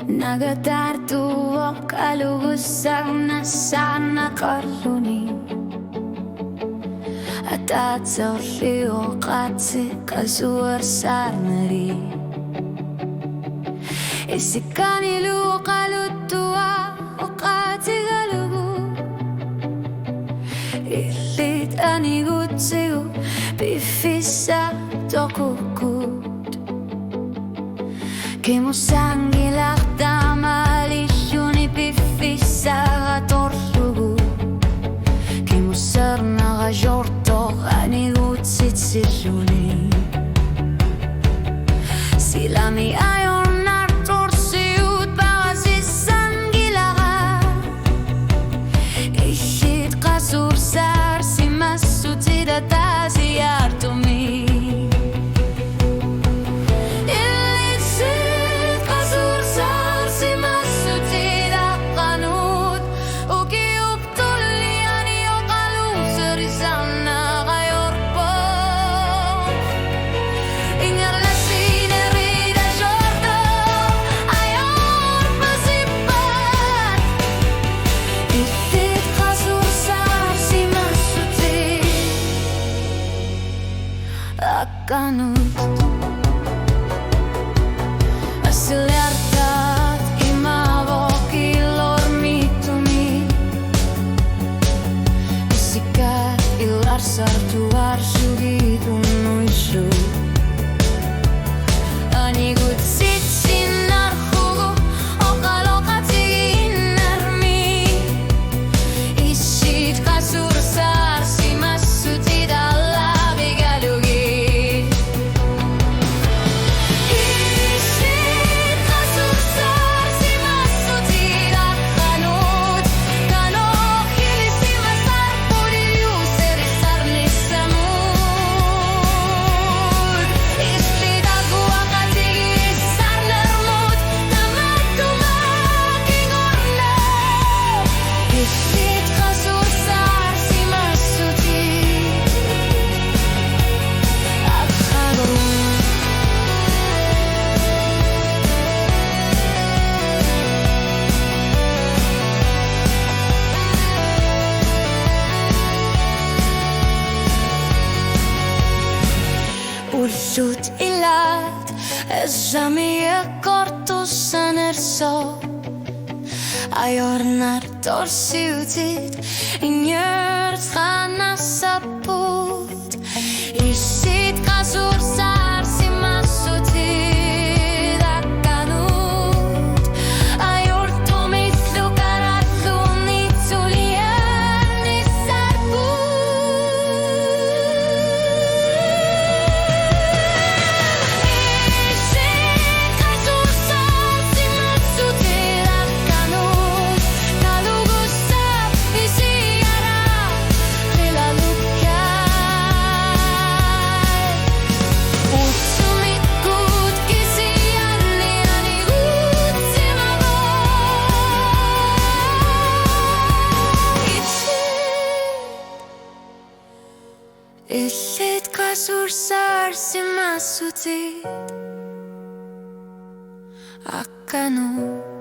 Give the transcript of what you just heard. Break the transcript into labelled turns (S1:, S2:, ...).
S1: Nagatartuok kalugusan na sana karluni Atatsorlio katse kasuar sarnari Isikanilu kalutua okati galugu Ilit anigutsiu bifisa tokukut Kimusangilak tamalishuni bifisa torlugu Kimusar nagajorto anigutsit silluni Silami ayon nartorsiut bagasisangilaka Ishit kasur sar simasutida tasiyartumi Kanut Asilertat imavokilor mitumi Isikat ilar sartuar sugitun nuisu Anigut sitsin arhugu okalokatsigin armi Isit kasur sar simassutida Ursut ilat Esamia kortusan erso Ajornar torsiutit Injört gana saput Isit kasur sar simassutid akkanut Ajortu mitlu karatlu nitsulien nissarput Illit kasur sar simassutid akkanut